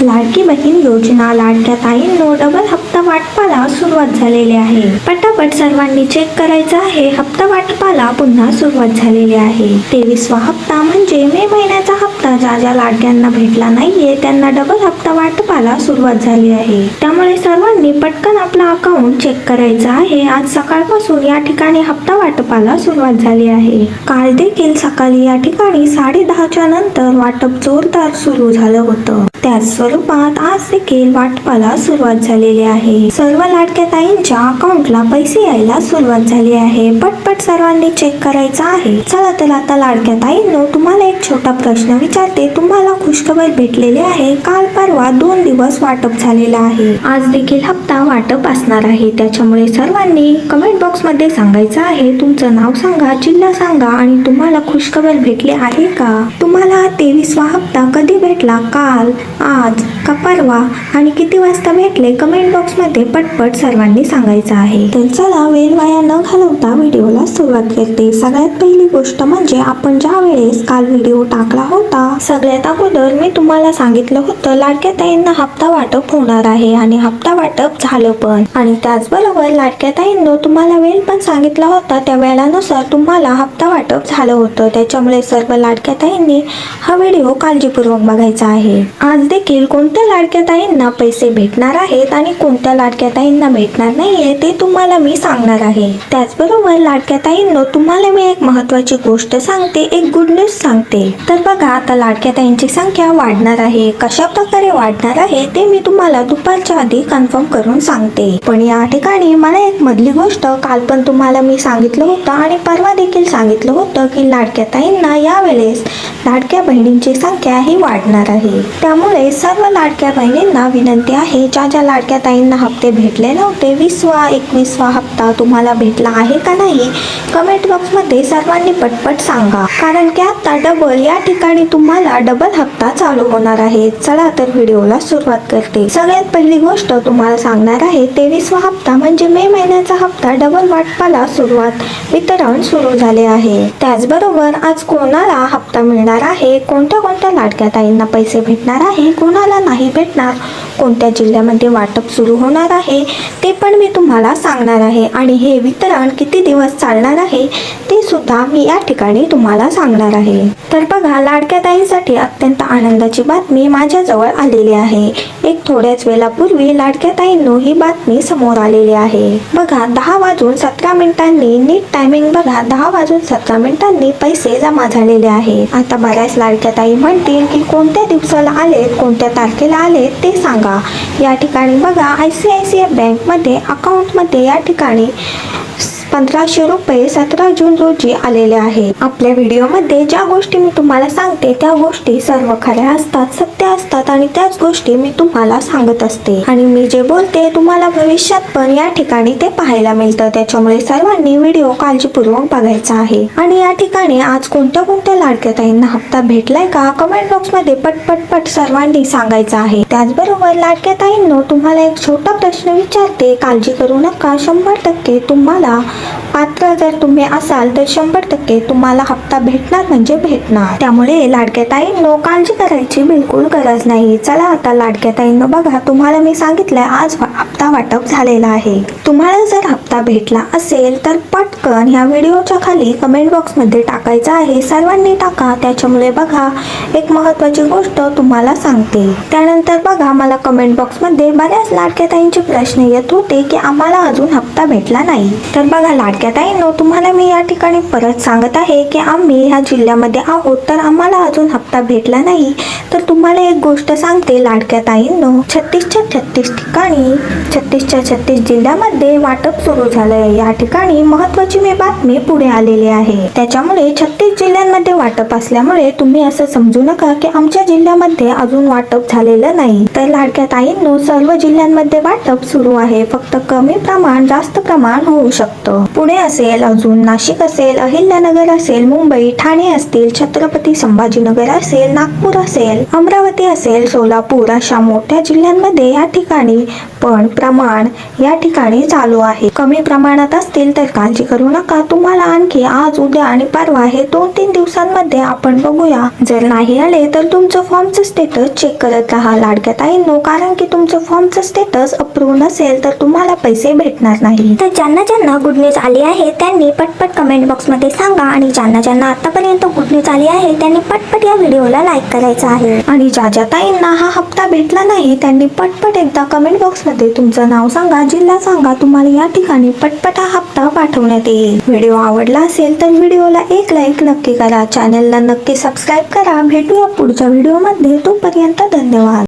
लाडकी बहीण योजना लाडक्या ताईंनो डबल हप्ता वाटपाला सुरुवात झालेली आहे। पटापट सर्वांनी चेक करायचा आहे। हप्ता वाटपाला पुन्हा सुरुवात झालेली आहे। 23वा हप्ता म्हणजे मे महिन्याचा हप्ता ज्या लाडक्यांना भेटला नाहीये त्यांना डबल हप्ता वाटपाला सुरुवात झाली आहे। त्यामुळे सर्वांनी पटकन आपला अकाउंट चेक करायचा आहे। आज सकाळपासून या ठिकाणी हप्ता वाटपाला सुरुवात झाली आहे। काल देखील सकाळी या ठिकाणी 10:30च्या नंतर वाटप जोरदार सुरू झालं होतं। त्याच स्वरूपात आज देखील वाटपाला सुरुवात झालेली आहे। सर्व लाडक्या ताईंच्या अकाउंटला पैसे यायला सुरुवात झाली आहे। पटपट सर्वांनी चेक करायचं आहे। चला तर आता लाडक्या ताईंनो तुम्हाला एक छोटा प्रश्न विचारते। तुम्हाला खुशखबर भेटलेली आहे। काल परवा 2 दिवस वाटप झालेलं आहे। आज देखील हप्ता वाटप असणार आहे। त्याच्यामुळे सर्वांनी कमेंट बॉक्स मध्ये सांगायचं आहे। तुमचं नाव सांगा, जिल्हा सांगा आणि तुम्हाला खुशखबर भेटली आहे का? तुम्हाला 23वा हप्ता कधी भेटला? काल, आज का परवा आणि किती वाजता भेटले? कमेंट बॉक्स मध्ये पटपट सर्वांनी सांगायचं आहे। तर चला वेळ वाया न घालवता व्हिडिओला सुरुवात करते। सगळ्यात पहिली गोष्ट म्हणजे आपण ज्या वेळेस काल व्हिडिओ टाकला होता सगळ्यात अगोदर मी तुम्हाला सांगितलं होतं लाडक्या ताईंना हप्ता वाटप होणार आहे आणि हप्ता वाटप झालं पण। आणि त्याचबरोबर लाडक्या ताईंनो तुम्हाला वेळ पण सांगितला होता। त्या वेळानुसार तुम्हाला हप्ता वाटप झालं होतं। त्याच्यामुळे सर्व लाडक्या ताईंनी हा व्हिडिओ काळजीपूर्वक बघायचा आहे। आज देखील कोणत्या लाडक्या ताईंना पैसे भेटणार आहेत आणि कोणत्या लाडक्या ताईंना भेटणार नाहीये ते तुम्हाला मी सांगणार आहे। त्याचबरोबर लाडक्या ताईंनो तुम्हाला मी एक महत्त्वाची गोष्ट सांगते, एक गुड न्यूज सांगते। तर बघा आता लाडक्या ताईंची संख्या वाढणार आहे। कशा प्रकारे वाढणार आहे ते मी तुम्हाला दुपारच्या आधी कन्फर्म करून सांगते। पण या ठिकाणी मला एक मधली गोष्ट काल पण तुम्हाला मी सांगितलं होतं आणि परवा देखील सांगितलं होतं की लाडक्या ताईंना यावेळेस लाडक्या बहिणींची संख्या ही वाढणार आहे। त्यामुळे सर्व लाडक्या बहिणींना विनंती आहे ज्या लाडक्या ताईंना हप्ते भेटले नव्हते 20वा 21वा हप्ता तुम्हाला भेटला आहे का नाही कमेंट बॉक्स मध्ये सर्वांनी पटपट सांगा। कारण की आता डबल या ठिकाणी तुम्हाला डबल हप्ता चालू होणार आहे। चला तर व्हिडिओला सुरुवात करते। सगळ्यात पहिली गोष्ट तुम्हाला सांगणार आहे 23वा हप्ता म्हणजे मे महिन्याचा हप्ता डबल वाटपाला सुरुवात वितरण सुरू झाले आहे। त्याचबरोबर आज कोणाला हप्ता मिळणार आहे, कोणत्या लाडक्या ताईंना पैसे भेटणार आहे, कोणाला नाही भेटणार, कोणत्या जिल्ह्यामध्ये वाटप सुरू होणार आहे ते पण मी तुम्हाला सांगणार आहे। आणि हे वितरण किती दिवस चालणार आहे ते सुद्धा मी या ठिकाणी तुम्हाला सांगणार आहे। तर बघा लाडक्या ताईंसाठी अत्यंत आनंदाची बातमी माझ्याजवळ आलेली आहे। एक थोड्याच वेळापूर्वी लाडक्या ताईंनो ही बातमी समोर आलेली आहे। बघा 10:17 नीट टायमिंग बघा 10:17 पैसे जमा झालेले आहे। आता बऱ्याच लाडक्या ताई म्हणतील की कोणत्या दिवसाला आलेत, कोणत्या तारखेला आलेत ते सांगा। या ठिकाणी बघा ICICI बँक मध्ये अकाउंट मध्ये या ठिकाणी 1500 रुपये 17 जून रोजी आलेले आहे। आपल्या व्हिडिओमध्ये ज्या गोष्टी मी तुम्हाला सांगते त्या गोष्टी सर्व खऱ्या असतात, सत्य असतात आणि त्याच गोष्टी मी तुम्हाला सांगत असते। आणि मी जे बोलते तुम्हाला भविष्यात पण या ठिकाणी ते पाहायला मिळतं। त्याच्यामुळे सर्वांनी व्हिडिओ काळजीपूर्वक बघायचा आहे। आणि या ठिकाणी आज कोणत्या लाडक्या ताईंना हप्ता भेटलाय का कमेंट बॉक्स मध्ये पटपट सर्वांनी सांगायचं आहे। त्याचबरोबर लाडक्या ताईंनो तुम्हाला एक छोटा प्रश्न विचारते, काळजी करू नका। 100% तुम्हाला पात्र जर तुम्ही असाल तर 100% तुम्हाला हप्ता भेटणार म्हणजे भेटणार। त्यामुळे लाडक्या ताईंनो काळजी करायची बिलकुल गरज नाही। चला आता लाडक्या ताईंनो बघा तुम्हाला मी सांगितलंय आज हप्ता वाटप झालेला आहे। तुम्हाला जर हप्ता भेटला असेल तर पटकन ह्या व्हिडिओच्या खाली कमेंट बॉक्स मध्ये टाकायचं आहे। सर्वांनी टाका। त्याच्यामुळे बघा एक महत्त्वाची गोष्ट तुम्हाला सांगते। त्यानंतर बघा मला कमेंट बॉक्स मध्ये बऱ्याच लाडक्या ताईंचे प्रश्न येत होते की आम्हाला अजून हप्ता भेटला नाही। तर बघा लाडक्या ताईंनो तुम्हाला मी या ठिकाणी परत सांगत आहे की आम्ही ह्या जिल्ह्यामध्ये आहोत तर आम्हाला अजून हप्ता भेटला नाही। तर तुम्हाला एक गोष्ट सांगते लाडक्या ताईंनो 36च्या 36 ठिकाणी 36च्या 36 जिल्ह्यामध्ये वाटप सुरू झालंय। या ठिकाणी महत्त्वाची मी बातमी पुढे आलेली आहे। त्याच्यामुळे 36 जिल्ह्यांमध्ये वाटप असल्यामुळे तुम्ही असं समजू नका की आमच्या जिल्ह्यामध्ये अजून वाटप झालेलं नाही। तर लाडक्या ताईंनो सर्व जिल्ह्यांमध्ये वाटप सुरू आहे। फक्त कमी प्रमाण जास्त प्रमाण होऊ शकतं। पुणे असेल, अजून नाशिक असेल, अहिल्यानगर असेल, मुंबई, ठाणे असतील, छत्रपती संभाजीनगर असेल, नागपूर असेल, अमरावती असेल, सोलापूर अशा मोठ्या जिल्ह्यांमध्ये या ठिकाणी पण प्रमाण या ठिकाणी चालू आहे. कमी प्रमाणात असतील तर काळजी करू नका. तुम्हाला आणखी आज, उद्या आणि परवा हे 2-3 दिवसांमध्ये आपण बघूया. जर नाही आले तर तुमचं फॉर्मचं स्टेटस चेक करत राहा लाडक्या ताईंनो, कारण की तुमचं फॉर्मचं स्टेटस अप्रूव्ह नसेल तर तुम्हाला पैसे भेटणार नाही. तर ज्यांना ज्यांना गुड न्यूज आली आहे त्यांनी पटपट कमेंट बॉक्स मध्ये सांगा, आणि ज्यांना ज्यांना आतापर्यंत गुड न्यूज आली आहे त्यांनी पटपट या व्हिडिओला लाईक करायचं आहे. आणि ज्या ज्या ताईंना हा हप्ता भेटला नाही त्यांनी पटपट एकदा कमेंट बॉक्स मध्ये तुमचं नाव सांगा, जिल्हा सांगा, तुम्हाला या ठिकाणी पटपट हा हप्ता पाठवण्यात येईल. व्हिडिओ आवडला असेल तर व्हिडिओला एक लाईक नक्की करा, चॅनलला नक्की सबस्क्राईब करा. भेटूया पुढच्या व्हिडिओ मध्ये, तोपर्यंत धन्यवाद.